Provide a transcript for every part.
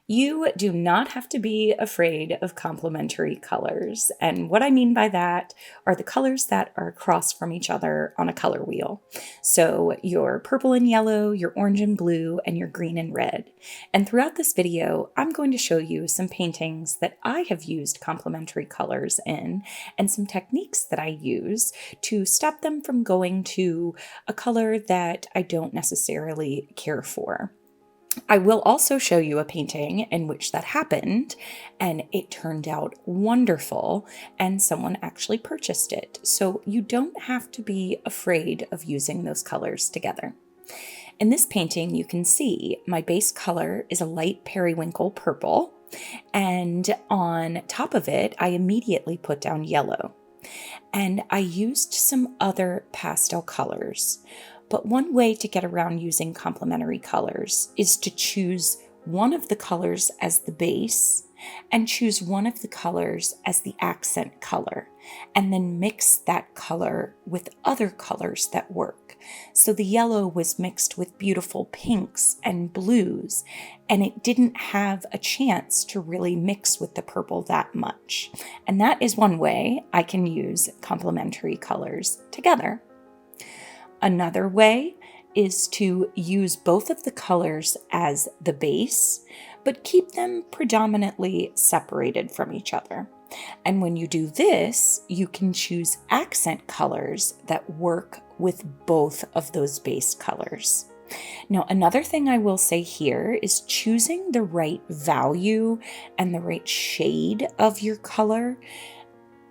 You do not have to be afraid of complementary colors. And what I mean by that are the colors that are across from each other on a color wheel. So your purple and yellow, your orange and blue, and your green and red. And throughout this video, I'm going to show you some paintings that I have used complementary colors in and some techniques that I use to stop them from going to a color that I don't necessarily care for. I will also show you a painting in which that happened and it turned out wonderful and someone actually purchased it. So you don't have to be afraid of using those colors together. In this painting, you can see my base color is a light periwinkle purple, and on top of it, I immediately put down yellow. And I used some other pastel colors. But one way to get around using complementary colors is to choose one of the colors as the base and choose one of the colors as the accent color, and then mix that color with other colors that work. So the yellow was mixed with beautiful pinks and blues, and it didn't have a chance to really mix with the purple that much. And that is one way I can use complementary colors together. Another way is to use both of the colors as the base, but keep them predominantly separated from each other. And when you do this, you can choose accent colors that work with both of those base colors. Now, another thing I will say here is choosing the right value and the right shade of your color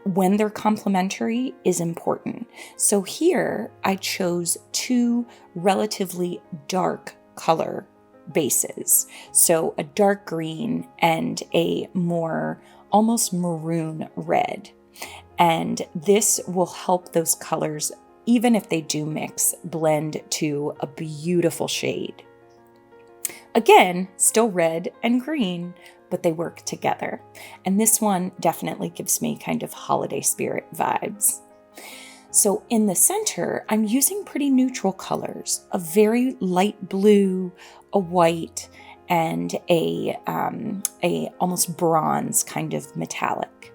when they're complementary is important. So here I chose two relatively dark color bases. So a dark green and a more almost maroon red. And this will help those colors, even if they do mix, blend to a beautiful shade. Again, still red and green, but they work together. And this one definitely gives me kind of holiday spirit vibes. So in the center, I'm using pretty neutral colors, a very light blue, a white, and a almost bronze kind of metallic.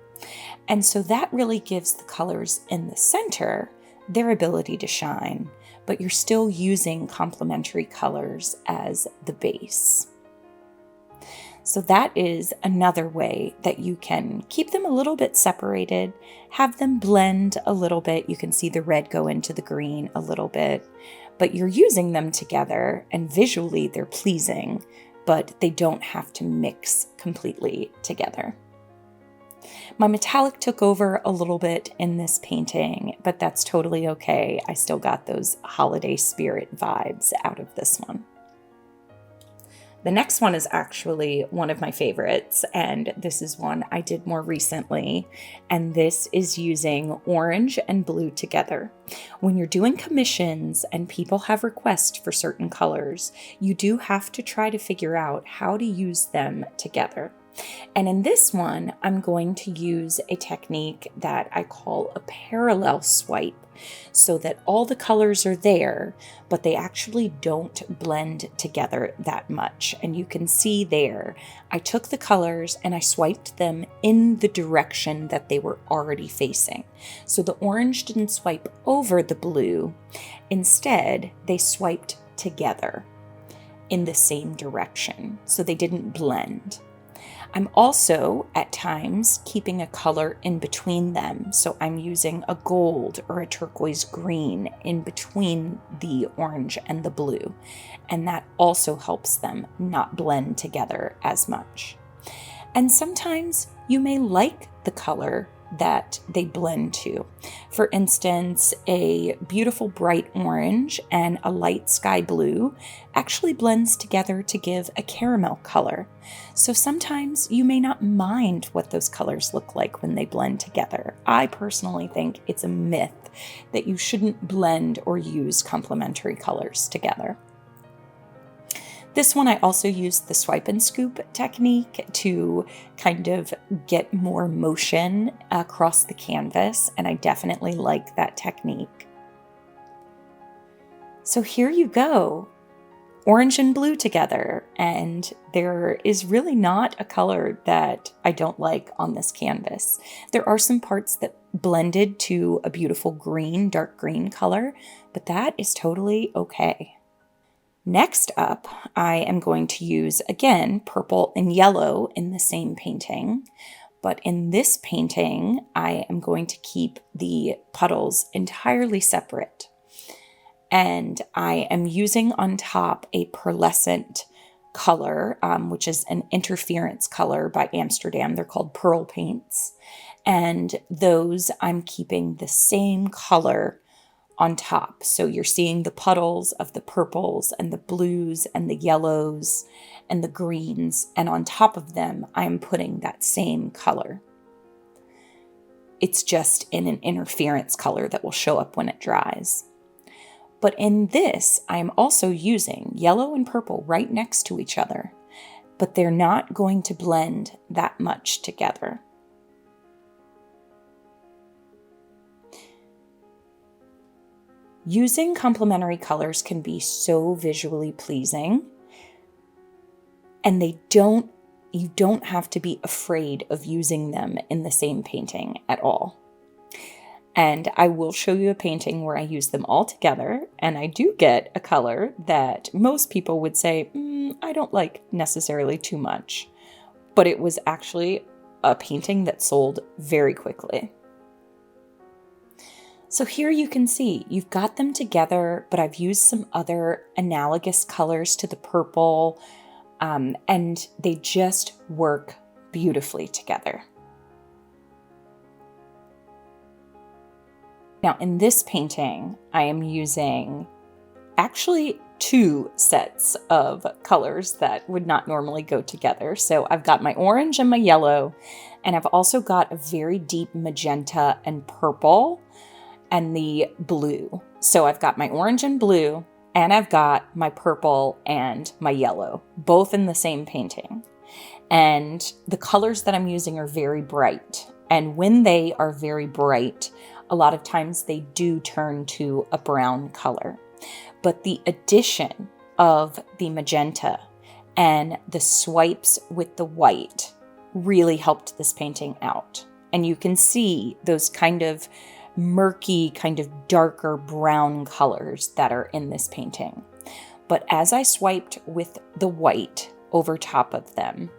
And so that really gives the colors in the center their ability to shine, but you're still using complementary colors as the base. So that is another way that you can keep them a little bit separated, have them blend a little bit. You can see the red go into the green a little bit, but you're using them together and visually they're pleasing, but they don't have to mix completely together. My metallic took over a little bit in this painting, but that's totally okay. I still got those holiday spirit vibes out of this one. The next one is actually one of my favorites, and this is one I did more recently, and this is using orange and blue together. When you're doing commissions and people have requests for certain colors, you do have to try to figure out how to use them together. And in this one, I'm going to use a technique that I call a parallel swipe, so that all the colors are there, but they actually don't blend together that much. And you can see there, I took the colors and I swiped them in the direction that they were already facing. So the orange didn't swipe over the blue. Instead, they swiped together in the same direction, so they didn't blend. I'm also, at times, keeping a color in between them. So I'm using a gold or a turquoise green in between the orange and the blue. And that also helps them not blend together as much. And sometimes you may like the color that they blend to. For instance, a beautiful bright orange and a light sky blue actually blends together to give a caramel color. So sometimes you may not mind what those colors look like when they blend together. I personally think it's a myth that you shouldn't blend or use complementary colors together. This one I also used the swipe and scoop technique to kind of get more motion across the canvas, and I definitely like that technique. So here you go. orange and blue together, and there is really not a color that I don't like on this canvas. There are some parts that blended to a beautiful green, dark green color, but that is totally okay. Next up, I am going to use, again, purple and yellow in the same painting. But in this painting, I am going to keep the puddles entirely separate. And I am using on top a pearlescent color, which is an interference color by Amsterdam. They're called pearl paints. And those I'm keeping the same color on top. So you're seeing the puddles of the purples and the blues and the yellows and the greens. And on top of them, I'm putting that same color. It's just in an interference color that will show up when it dries. But in this, I'm also using yellow and purple right next to each other, but they're not going to blend that much together. Using complementary colors can be so visually pleasing, and you don't have to be afraid of using them in the same painting at all. And I will show you a painting where I use them all together, and I do get a color that most people would say, I don't like necessarily too much. But it was actually a painting that sold very quickly. So here you can see, you've got them together, but I've used some other analogous colors to the purple, and they just work beautifully together. Now in this painting, I am using actually 2 sets of colors that would not normally go together. So I've got my orange and my yellow, and I've also got a very deep magenta and purple and the blue. So I've got my orange and blue, and I've got my purple and my yellow, both in the same painting. And the colors that I'm using are very bright. And when they are very bright, a lot of times they do turn to a brown color. But the addition of the magenta and the swipes with the white really helped this painting out. And you can see those kind of murky, kind of darker brown colors that are in this painting. But as I swiped with the white over top of them,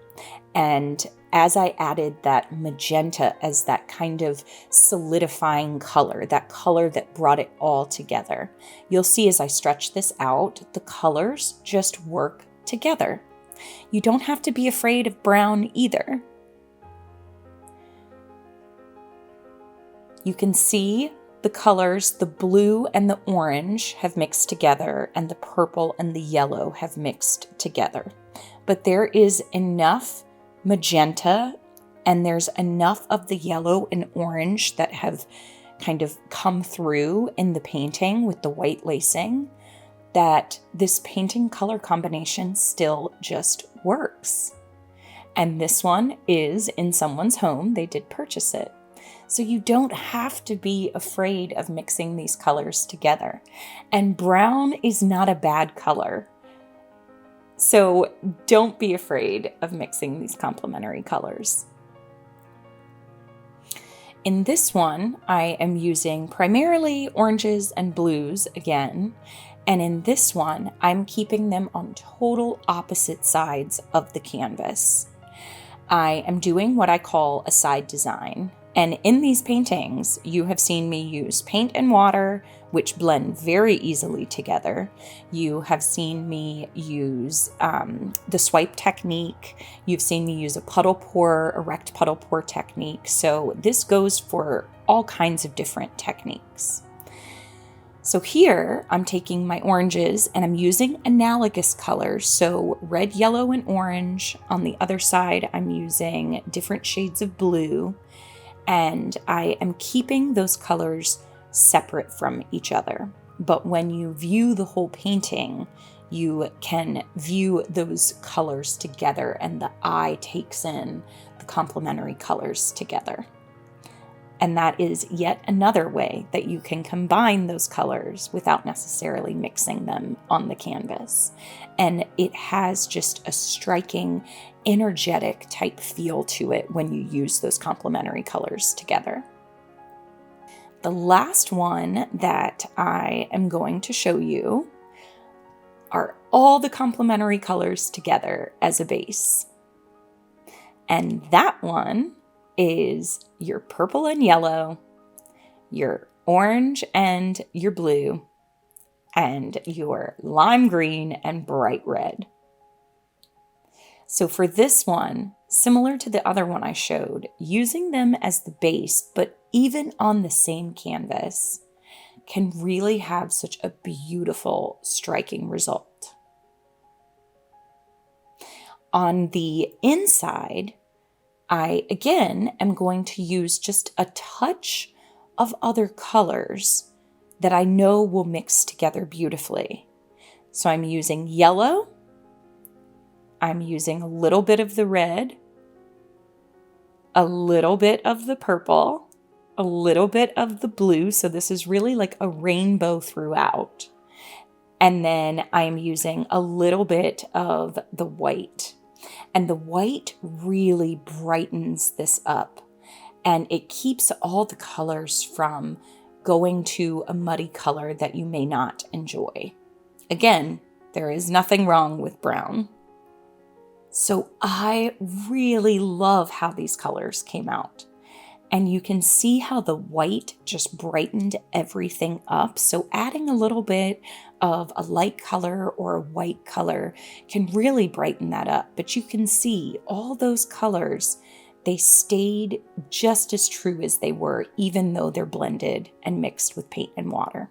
and as I added that magenta as that kind of solidifying color, that color that brought it all together, you'll see as I stretch this out, the colors just work together. You don't have to be afraid of brown either. You can see the colors, the blue and the orange have mixed together, and the purple and the yellow have mixed together. But there is enough magenta and there's enough of the yellow and orange that have kind of come through in the painting with the white lacing that this painting color combination still just works. And this one is in someone's home. They did purchase it. So you don't have to be afraid of mixing these colors together. And brown is not a bad color. So don't be afraid of mixing these complementary colors. In this one, I am using primarily oranges and blues again. And in this one, I'm keeping them on total opposite sides of the canvas. I am doing what I call a side design. And in these paintings, you have seen me use paint and water, which blend very easily together. You have seen me use the swipe technique. You've seen me use a puddle pour, erect puddle pour technique. So this goes for all kinds of different techniques. So here I'm taking my oranges and I'm using analogous colors. So red, yellow, and orange. On the other side, I'm using different shades of blue. And I am keeping those colors separate from each other. But when you view the whole painting, you can view those colors together and the eye takes in the complementary colors together. And that is yet another way that you can combine those colors without necessarily mixing them on the canvas. And it has just a striking, energetic type feel to it when you use those complementary colors together. The last one that I am going to show you are all the complementary colors together as a base. And that one is your purple and yellow, your orange and your blue, and your lime green and bright red. So for this one, similar to the other one I showed, using them as the base, but even on the same canvas, can really have such a beautiful, striking result. On the inside, I, again, am going to use just a touch of other colors that I know will mix together beautifully. So I'm using yellow, I'm using a little bit of the red, a little bit of the purple, a little bit of the blue, so this is really like a rainbow throughout. And then I'm using a little bit of the white. And the white really brightens this up, and it keeps all the colors from going to a muddy color that you may not enjoy. Again, there is nothing wrong with brown. So I really love how these colors came out. And you can see how the white just brightened everything up. So adding a little bit of a light color or a white color can really brighten that up. But you can see all those colors, they stayed just as true as they were, even though they're blended and mixed with paint and water.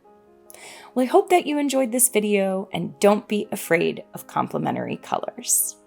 Well, I hope that you enjoyed this video, and don't be afraid of complementary colors.